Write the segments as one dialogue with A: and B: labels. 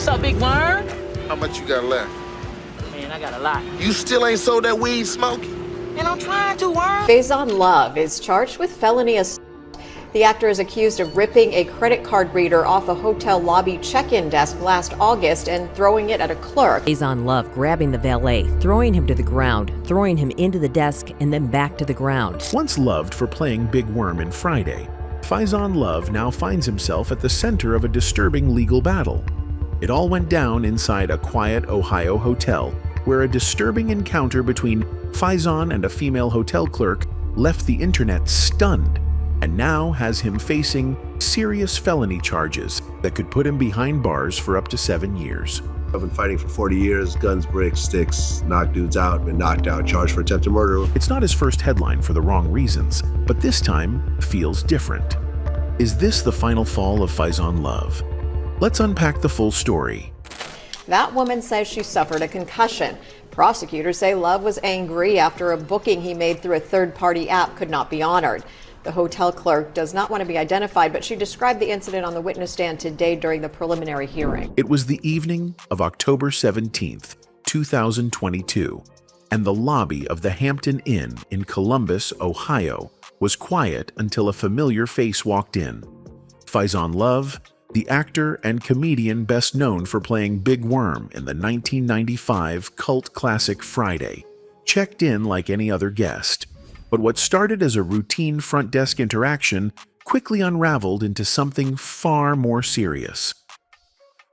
A: What's up, big worm?
B: How much you got left?
A: Man, I got a lot.
B: You still ain't sold that weed, Smokey?
A: Man, I'm trying to, worm.
C: Faizon Love is charged with felony assault. The actor is accused of ripping a credit card reader off a hotel lobby check-in desk last August and throwing it at a clerk.
D: Faizon Love grabbing the valet, throwing him to the ground, throwing him into the desk, and then back to the ground.
E: Once loved for playing Big Worm in Friday, Faizon Love now finds himself at the center of a disturbing legal battle. It all went down inside a quiet Ohio hotel, where a disturbing encounter between Faizon and a female hotel clerk left the internet stunned, and now has him facing serious felony charges that could put him behind bars for up to 7 years.
F: I've been fighting for 40 years, guns, bricks, sticks, knock dudes out, been knocked out, charged for attempted murder.
E: It's not his first headline for the wrong reasons, but this time feels different. Is this the final fall of Faizon Love? Let's unpack the full story.
C: That woman says she suffered a concussion. Prosecutors say Love was angry after a booking he made through a third-party app could not be honored. The hotel clerk does not want to be identified, but she described the incident on the witness stand today during the preliminary hearing.
E: It was the evening of October 17th, 2022, and the lobby of the Hampton Inn in Columbus, Ohio, was quiet until a familiar face walked in. Faizon Love, the actor and comedian best known for playing Big Worm in the 1995 cult classic Friday, checked in like any other guest. But what started as a routine front desk interaction quickly unraveled into something far more serious.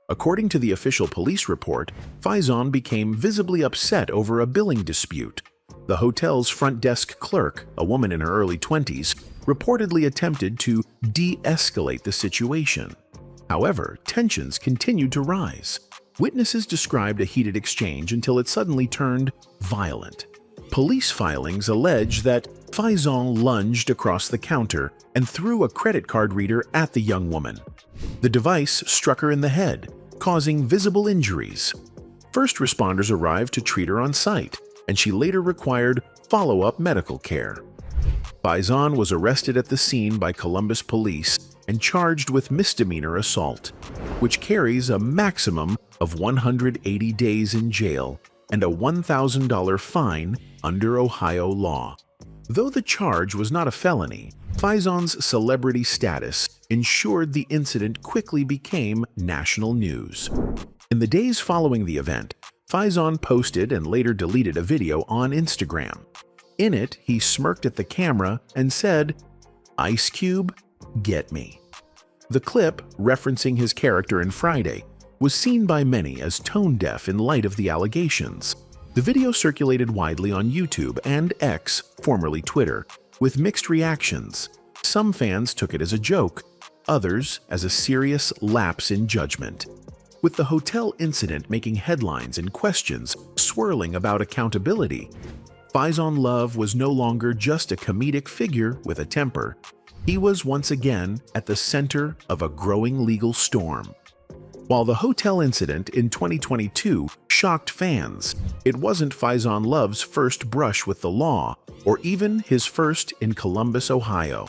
E: According to the official police report, Faizon became visibly upset over a billing dispute. The hotel's front desk clerk, a woman in her early 20s, reportedly attempted to de-escalate the situation. However, tensions continued to rise. Witnesses described a heated exchange until it suddenly turned violent. Police filings allege that Faizon lunged across the counter and threw a credit card reader at the young woman. The device struck her in the head, causing visible injuries. First responders arrived to treat her on site, and she later required follow-up medical care. Faizon was arrested at the scene by Columbus police and charged with misdemeanor assault, which carries a maximum of 180 days in jail and a $1,000 fine under Ohio law. Though the charge was not a felony, Faizon's celebrity status ensured the incident quickly became national news. In the days following the event, Faizon posted and later deleted a video on Instagram. In it, he smirked at the camera and said, "Ice Cube, get me." The clip, referencing his character in Friday, was seen by many as tone-deaf in light of the allegations. The video circulated widely on YouTube and X, formerly Twitter, with mixed reactions. Some fans took it as a joke, others as a serious lapse in judgment. With the hotel incident making headlines and questions swirling about accountability, Faizon Love was no longer just a comedic figure with a temper. He was once again at the center of a growing legal storm. While the hotel incident in 2022 shocked fans, it wasn't Faizon Love's first brush with the law, or even his first in Columbus, Ohio.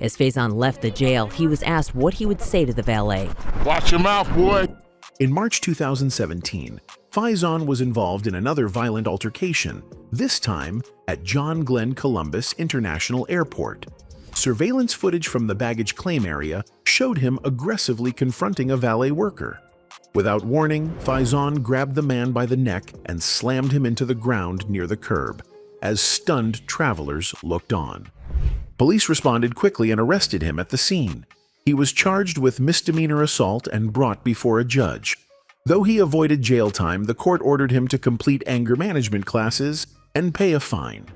D: As Faizon left the jail, he was asked what he would say to the valet.
B: Watch your mouth, boy.
E: In March 2017, Faizon was involved in another violent altercation, this time at John Glenn Columbus International Airport. Surveillance footage from the baggage claim area showed him aggressively confronting a valet worker. Without warning, Faizon grabbed the man by the neck and slammed him into the ground near the curb, as stunned travelers looked on. Police responded quickly and arrested him at the scene. He was charged with misdemeanor assault and brought before a judge. Though he avoided jail time, the court ordered him to complete anger management classes and pay a fine.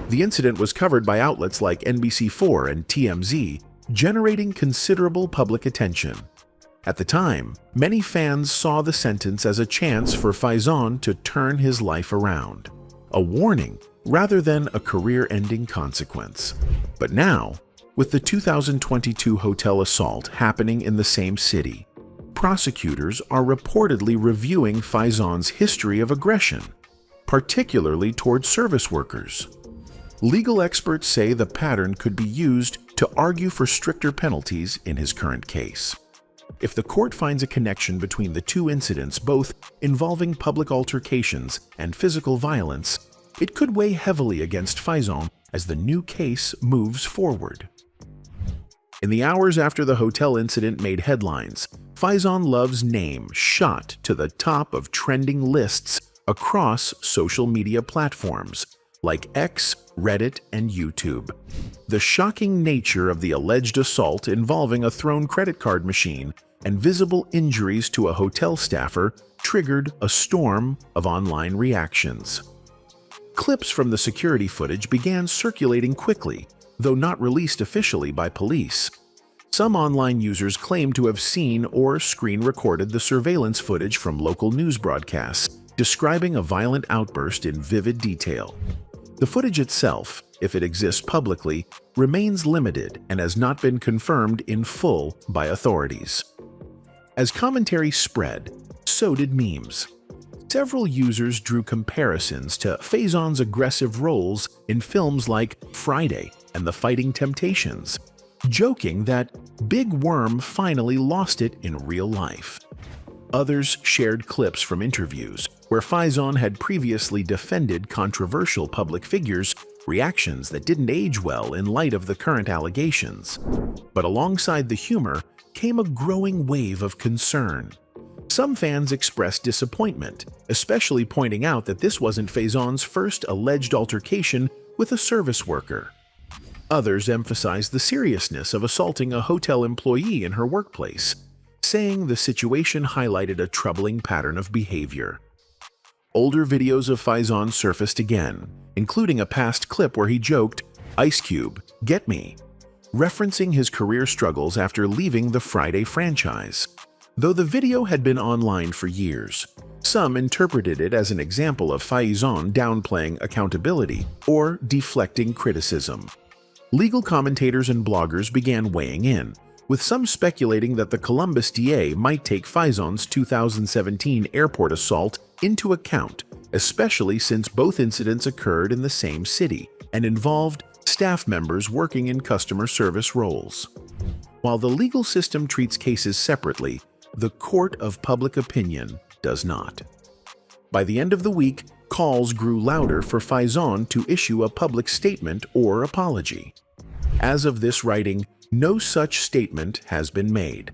E: The incident was covered by outlets like NBC4 and TMZ, generating considerable public attention. At the time, many fans saw the sentence as a chance for Faizon to turn his life around, a warning rather than a career-ending consequence. But now, with the 2022 hotel assault happening in the same city, prosecutors are reportedly reviewing Faizon's history of aggression, particularly toward service workers. Legal experts say the pattern could be used to argue for stricter penalties in his current case. If the court finds a connection between the two incidents, both involving public altercations and physical violence, it could weigh heavily against Faizon as the new case moves forward. In the hours after the hotel incident made headlines, Faizon Love's name shot to the top of trending lists across social media platforms like X, Reddit, and YouTube. The shocking nature of the alleged assault involving a thrown credit card machine and visible injuries to a hotel staffer triggered a storm of online reactions. Clips from the security footage began circulating quickly, though not released officially by police. Some online users claimed to have seen or screen-recorded the surveillance footage from local news broadcasts, describing a violent outburst in vivid detail. The footage itself, if it exists publicly, remains limited and has not been confirmed in full by authorities. As commentary spread, so did memes. Several users drew comparisons to Faizon's aggressive roles in films like Friday and The Fighting Temptations, joking that Big Worm finally lost it in real life. Others shared clips from interviews where Faizon had previously defended controversial public figures, reactions that didn't age well in light of the current allegations. But alongside the humor came a growing wave of concern. Some fans expressed disappointment, especially pointing out that this wasn't Faizon's first alleged altercation with a service worker. Others emphasized the seriousness of assaulting a hotel employee in her workplace, saying the situation highlighted a troubling pattern of behavior. Older videos of Faizon surfaced again, including a past clip where he joked, "Ice Cube, get me," referencing his career struggles after leaving the Friday franchise. Though the video had been online for years, some interpreted it as an example of Faizon downplaying accountability or deflecting criticism. Legal commentators and bloggers began weighing in, with some speculating that the Columbus DA might take Faizon's 2017 airport assault into account, especially since both incidents occurred in the same city and involved staff members working in customer service roles. While the legal system treats cases separately, the court of public opinion does not. By the end of the week, calls grew louder for Faizon to issue a public statement or apology. As of this writing, no such statement has been made.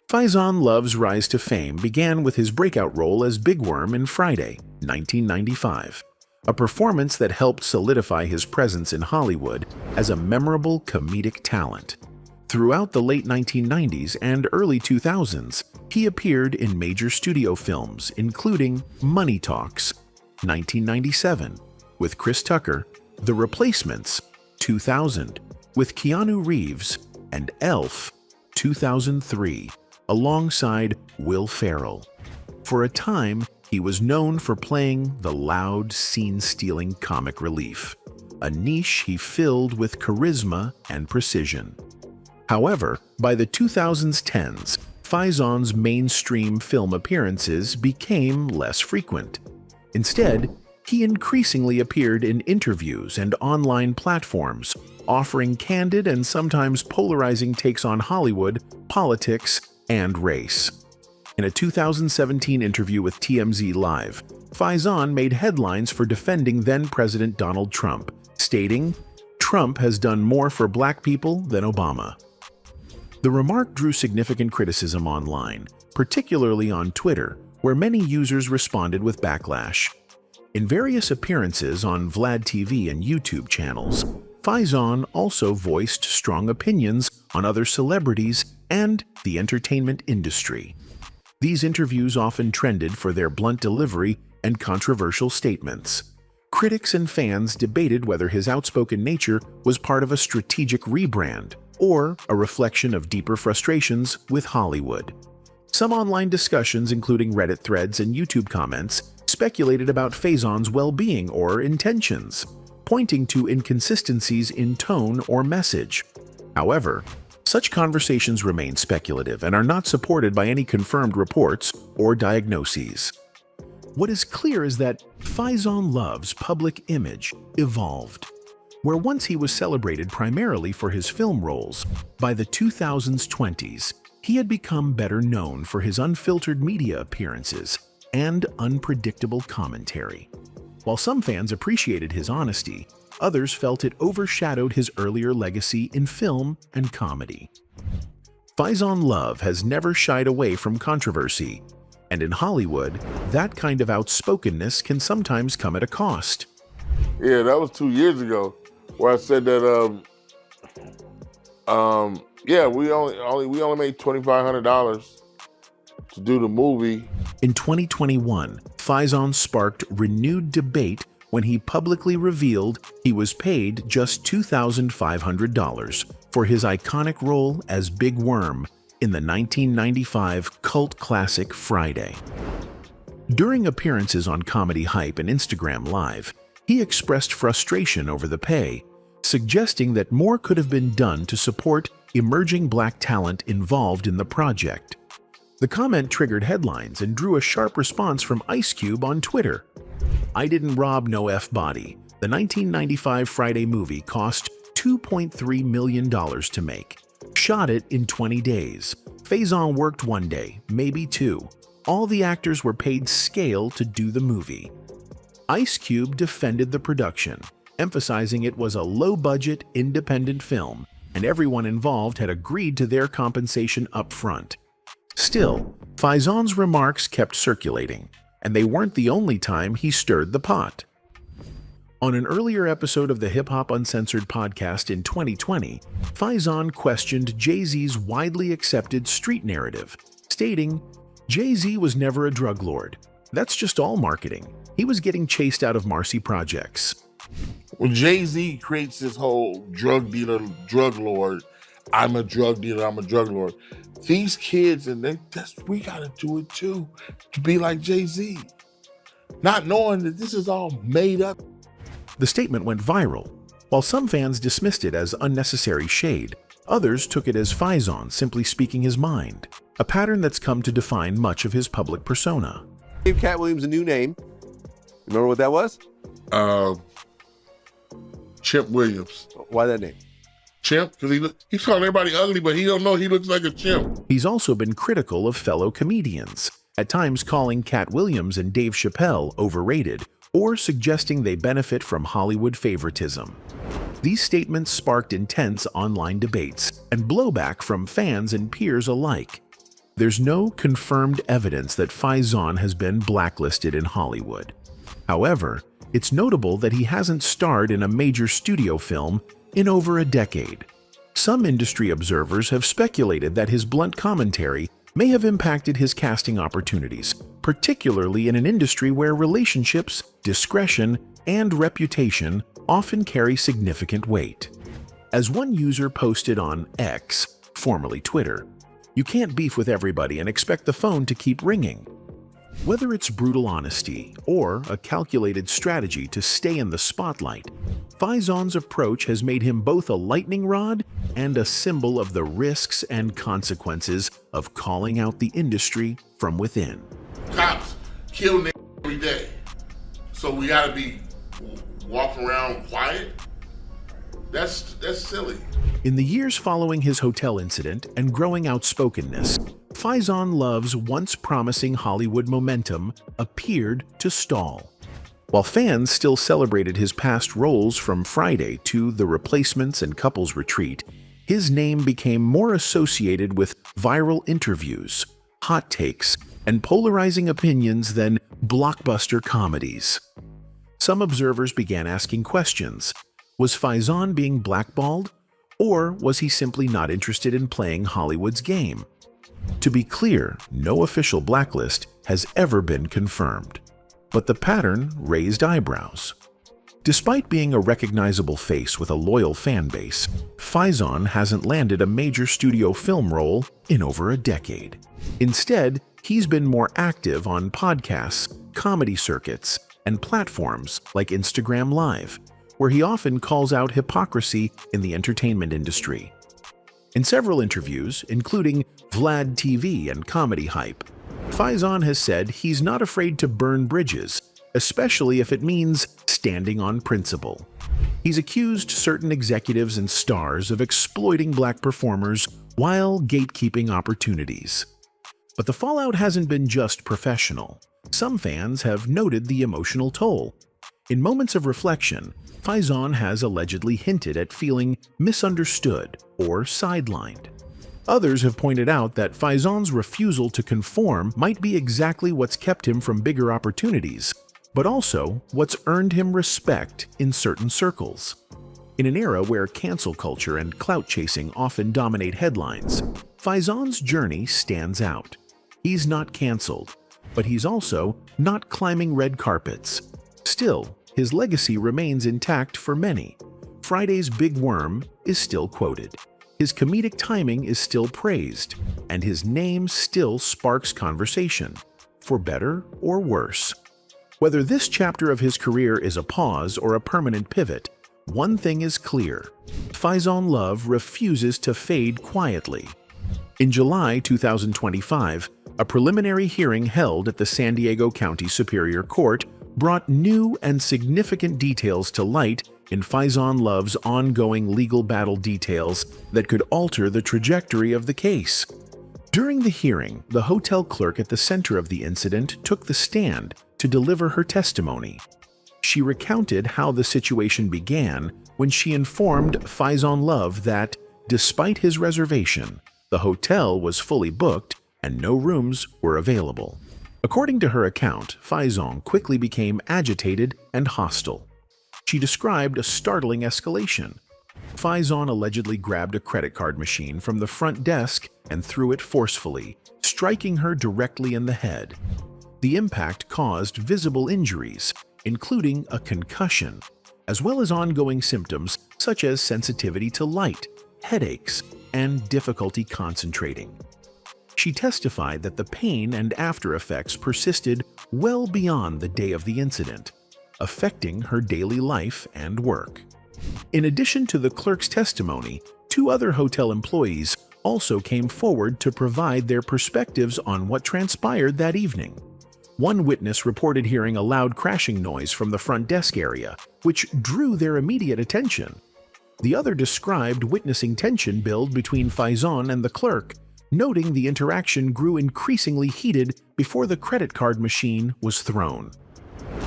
E: Faizon Love's rise to fame began with his breakout role as Big Worm in Friday, 1995, a performance that helped solidify his presence in Hollywood as a memorable comedic talent. Throughout the late 1990s and early 2000s, he appeared in major studio films, including Money Talks, 1997, with Chris Tucker, The Replacements, 2000, with Keanu Reeves, and Elf, 2003, alongside Will Ferrell. For a time, he was known for playing the loud, scene-stealing comic relief, a niche he filled with charisma and precision. However, by the 2010s, Faizon's mainstream film appearances became less frequent. Instead, he increasingly appeared in interviews and online platforms, offering candid and sometimes polarizing takes on Hollywood, politics, and race. In a 2017 interview with TMZ Live, Faizon made headlines for defending then-President Donald Trump, stating, "Trump has done more for black people than Obama." The remark drew significant criticism online, particularly on Twitter, where many users responded with backlash. In various appearances on Vlad TV and YouTube channels, Faizon also voiced strong opinions on other celebrities and the entertainment industry. These interviews often trended for their blunt delivery and controversial statements. Critics and fans debated whether his outspoken nature was part of a strategic rebrand or a reflection of deeper frustrations with Hollywood. Some online discussions, including Reddit threads and YouTube comments, speculated about Faizon's well-being or intentions, pointing to inconsistencies in tone or message. However, such conversations remain speculative and are not supported by any confirmed reports or diagnoses. What is clear is that Faizon Love's public image evolved. Where once he was celebrated primarily for his film roles, by the 2020s, he had become better known for his unfiltered media appearances and unpredictable commentary. While some fans appreciated his honesty, others felt it overshadowed his earlier legacy in film and comedy. Faizon Love has never shied away from controversy, and in Hollywood, that kind of outspokenness can sometimes come at a cost.
B: Yeah, that was 2 years ago where I said that, yeah, we only made $2,500 to do the movie.
E: In 2021, Faizon sparked renewed debate when he publicly revealed he was paid just $2,500 for his iconic role as Big Worm in the 1995 cult classic Friday. During appearances on Comedy Hype and Instagram Live, he expressed frustration over the pay, suggesting that more could have been done to support emerging black talent involved in the project. The comment triggered headlines and drew a sharp response from Ice Cube on Twitter. "I didn't rob no F-body. The 1995 Friday movie cost $2.3 million to make. Shot it in 20 days. Faizon worked 1 day, maybe 2. All the actors were paid scale to do the movie." Ice Cube defended the production, emphasizing it was a low-budget, independent film, and everyone involved had agreed to their compensation up front. Still, Faizon's remarks kept circulating, and they weren't the only time he stirred the pot. On an earlier episode of the Hip Hop Uncensored podcast in 2020, Faizon questioned Jay-Z's widely accepted street narrative, stating, "Jay-Z was never a drug lord. That's just all marketing. He was getting chased out of Marcy projects."
B: When Jay-Z creates this whole drug dealer, drug lord, I'm a drug dealer, I'm a drug lord. These kids, we gotta do it too, to be like Jay-Z. Not knowing that this is all made up.
E: The statement went viral. While some fans dismissed it as unnecessary shade, others took it as Faizon simply speaking his mind, a pattern that's come to define much of his public persona.
G: Gave Cat Williams a new name. Remember what that was?
B: Chimp Williams.
G: Why that name?
B: Chimp? Because he's calling everybody ugly, but he don't know he looks like a chimp.
E: He's also been critical of fellow comedians, at times calling Cat Williams and Dave Chappelle overrated, or suggesting they benefit from Hollywood favoritism. These statements sparked intense online debates and blowback from fans and peers alike. There's no confirmed evidence that Faizon has been blacklisted in Hollywood. However, it's notable that he hasn't starred in a major studio film in over a decade. Some industry observers have speculated that his blunt commentary may have impacted his casting opportunities, particularly in an industry where relationships, discretion, and reputation often carry significant weight. As one user posted on X, formerly Twitter, "You can't beef with everybody and expect the phone to keep ringing." Whether it's brutal honesty or a calculated strategy to stay in the spotlight, Faizon's approach has made him both a lightning rod and a symbol of the risks and consequences of calling out the industry from within.
B: Cops kill niggas every day. So we gotta be walking around quiet? That's silly.
E: In the years following his hotel incident and growing outspokenness, Faizon Love's once promising Hollywood momentum appeared to stall. While fans still celebrated his past roles from Friday to The Replacements and Couples Retreat, his name became more associated with viral interviews, hot takes, and polarizing opinions than blockbuster comedies. Some observers began asking questions. Was Faizon being blackballed? Or was he simply not interested in playing Hollywood's game? To be clear, no official blacklist has ever been confirmed. But the pattern raised eyebrows. Despite being a recognizable face with a loyal fan base, Faizon hasn't landed a major studio film role in over a decade. Instead, he's been more active on podcasts, comedy circuits, and platforms like Instagram Live, where he often calls out hypocrisy in the entertainment industry. In several interviews, including Vlad TV and Comedy Hype, Faizon has said he's not afraid to burn bridges, especially if it means standing on principle. He's accused certain executives and stars of exploiting black performers while gatekeeping opportunities. But the fallout hasn't been just professional. Some fans have noted the emotional toll. In moments of reflection, Faizon has allegedly hinted at feeling misunderstood or sidelined. Others have pointed out that Faizon's refusal to conform might be exactly what's kept him from bigger opportunities, but also what's earned him respect in certain circles. In an era where cancel culture and clout chasing often dominate headlines, Faizon's journey stands out. He's not canceled, but he's also not climbing red carpets. Still, his legacy remains intact for many. Friday's big worm is still quoted. His comedic timing is still praised, and his name still sparks conversation, for better or worse. Whether this chapter of his career is a pause or a permanent pivot, one thing is clear: Faizon Love refuses to fade quietly. In July 2025, a preliminary hearing held at the San Diego County Superior Court brought new and significant details to light in Faizon Love's ongoing legal battle, details that could alter the trajectory of the case. During the hearing, the hotel clerk at the center of the incident took the stand to deliver her testimony. She recounted how the situation began when she informed Faizon Love that, despite his reservation, the hotel was fully booked and no rooms were available. According to her account, Faizon quickly became agitated and hostile. She described a startling escalation. Faizon allegedly grabbed a credit card machine from the front desk and threw it forcefully, striking her directly in the head. The impact caused visible injuries, including a concussion, as well as ongoing symptoms such as sensitivity to light, headaches, and difficulty concentrating. She testified that the pain and after effects persisted well beyond the day of the incident, affecting her daily life and work. In addition to the clerk's testimony, 2 other hotel employees also came forward to provide their perspectives on what transpired that evening. One witness reported hearing a loud crashing noise from the front desk area, which drew their immediate attention. The other described witnessing tension build between Faizon and the clerk, noting the interaction grew increasingly heated before the credit card machine was thrown.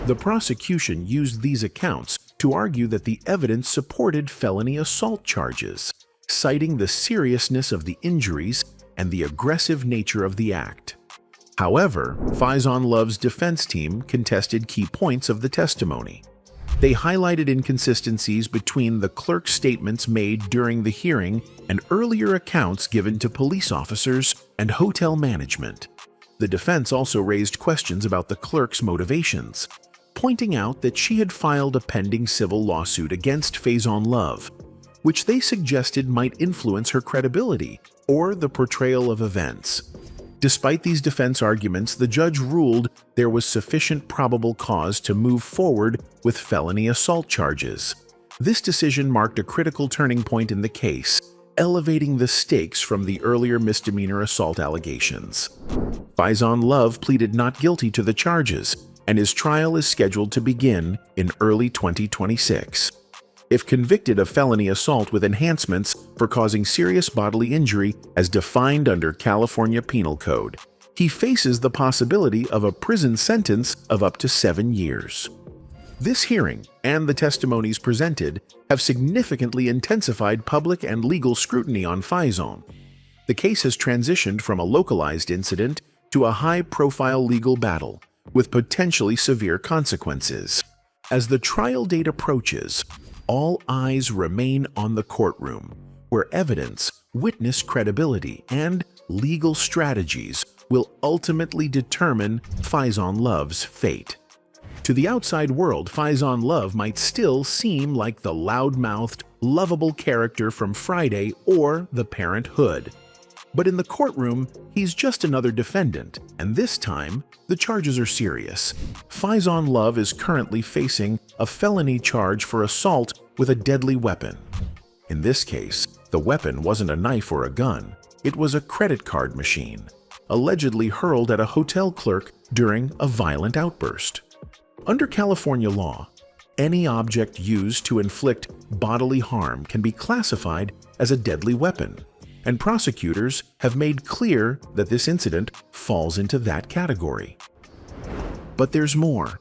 E: The prosecution used these accounts to argue that the evidence supported felony assault charges, citing the seriousness of the injuries and the aggressive nature of the act. However, Faizon Love's defense team contested key points of the testimony. They highlighted inconsistencies between the clerk's statements made during the hearing and earlier accounts given to police officers and hotel management. The defense also raised questions about the clerk's motivations, pointing out that she had filed a pending civil lawsuit against Faizon Love, which they suggested might influence her credibility or the portrayal of events. Despite these defense arguments, the judge ruled there was sufficient probable cause to move forward with felony assault charges. This decision marked a critical turning point in the case, elevating the stakes from the earlier misdemeanor assault allegations. Faizon Love pleaded not guilty to the charges, and his trial is scheduled to begin in early 2026. If convicted of felony assault with enhancements for causing serious bodily injury as defined under California Penal Code, he faces the possibility of a prison sentence of up to 7 years. This hearing and the testimonies presented have significantly intensified public and legal scrutiny on Faizon. The case has transitioned from a localized incident to a high-profile legal battle with potentially severe consequences. As the trial date approaches, all eyes remain on the courtroom, where evidence, witness credibility, and legal strategies will ultimately determine Faizon Love's fate. To the outside world, Faizon Love might still seem like the loud-mouthed, lovable character from Friday or The Parent 'Hood. But in the courtroom, he's just another defendant, and this time, the charges are serious. Faizon Love is currently facing a felony charge for assault with a deadly weapon. In this case, the weapon wasn't a knife or a gun, it was a credit card machine, allegedly hurled at a hotel clerk during a violent outburst. Under California law, any object used to inflict bodily harm can be classified as a deadly weapon, and prosecutors have made clear that this incident falls into that category. But there's more.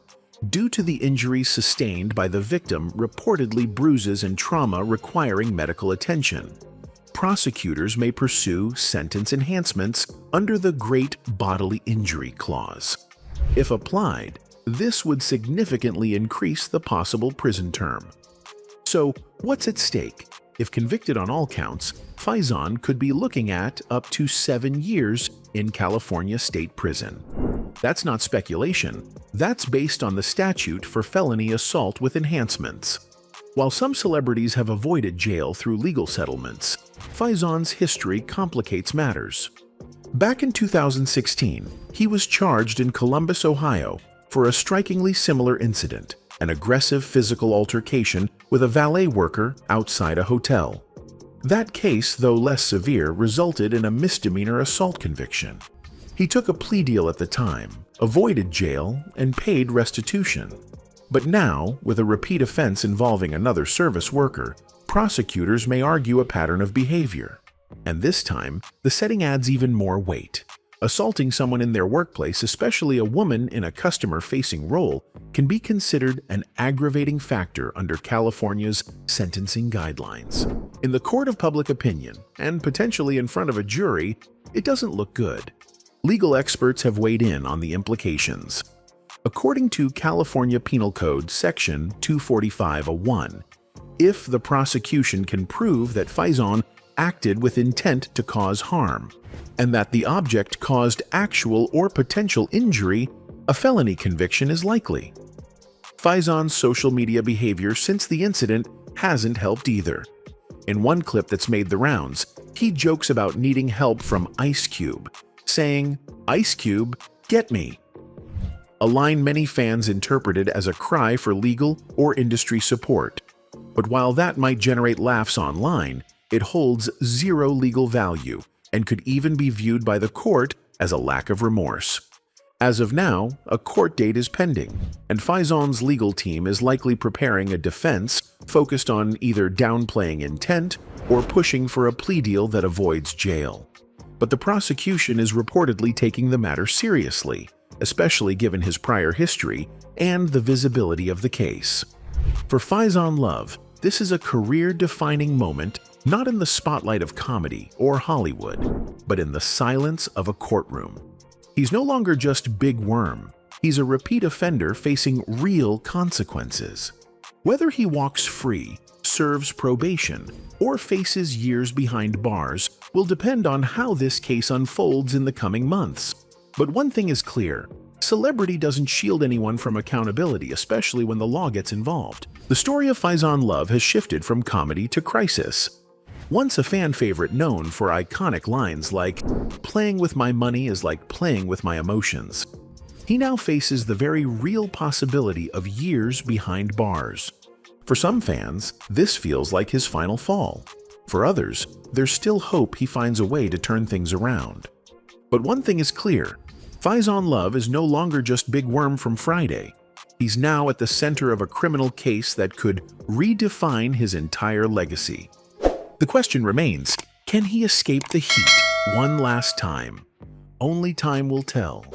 E: Due to the injuries sustained by the victim, reportedly bruises and trauma requiring medical attention, prosecutors may pursue sentence enhancements under the Great Bodily Injury Clause. If applied, this would significantly increase the possible prison term. So, what's at stake? If convicted on all counts, Faizon could be looking at up to 7 years in California State Prison. That's not speculation. That's based on the statute for felony assault with enhancements. While some celebrities have avoided jail through legal settlements, Faizon's history complicates matters. Back in 2016, he was charged in Columbus, Ohio, for a strikingly similar incident, an aggressive physical altercation with a valet worker outside a hotel. That case, though less severe, resulted in a misdemeanor assault conviction. He took a plea deal at the time, avoided jail, and paid restitution. But now, with a repeat offense involving another service worker, prosecutors may argue a pattern of behavior. And this time, the setting adds even more weight. Assaulting someone in their workplace, especially a woman in a customer-facing role, can be considered an aggravating factor under California's sentencing guidelines. In the court of public opinion, and potentially in front of a jury, it doesn't look good. Legal experts have weighed in on the implications. According to California Penal Code Section 245(1), if the prosecution can prove that Faizon acted with intent to cause harm, and that the object caused actual or potential injury, a felony conviction is likely. Faizon's social media behavior since the incident hasn't helped either. In one clip that's made the rounds, he jokes about needing help from Ice Cube, saying, "Ice Cube, get me." A line many fans interpreted as a cry for legal or industry support. But while that might generate laughs online, it holds zero legal value and could even be viewed by the court as a lack of remorse. As of now, a court date is pending, and Faizon's legal team is likely preparing a defense focused on either downplaying intent or pushing for a plea deal that avoids jail. But the prosecution is reportedly taking the matter seriously, especially given his prior history and the visibility of the case. For Faizon Love, this is a career-defining moment, not in the spotlight of comedy or Hollywood, but in the silence of a courtroom. He's no longer just Big Worm. He's a repeat offender facing real consequences. Whether he walks free, serves probation, or faces years behind bars will depend on how this case unfolds in the coming months. But one thing is clear: celebrity doesn't shield anyone from accountability, especially when the law gets involved. The story of Faizon Love has shifted from comedy to crisis. Once a fan favorite known for iconic lines like, "Playing with my money is like playing with my emotions," he now faces the very real possibility of years behind bars. For some fans, this feels like his final fall. For others, there's still hope he finds a way to turn things around. But one thing is clear: Faizon Love is no longer just Big Worm from Friday. He's now at the center of a criminal case that could redefine his entire legacy. The question remains, can he escape the heat one last time? Only time will tell.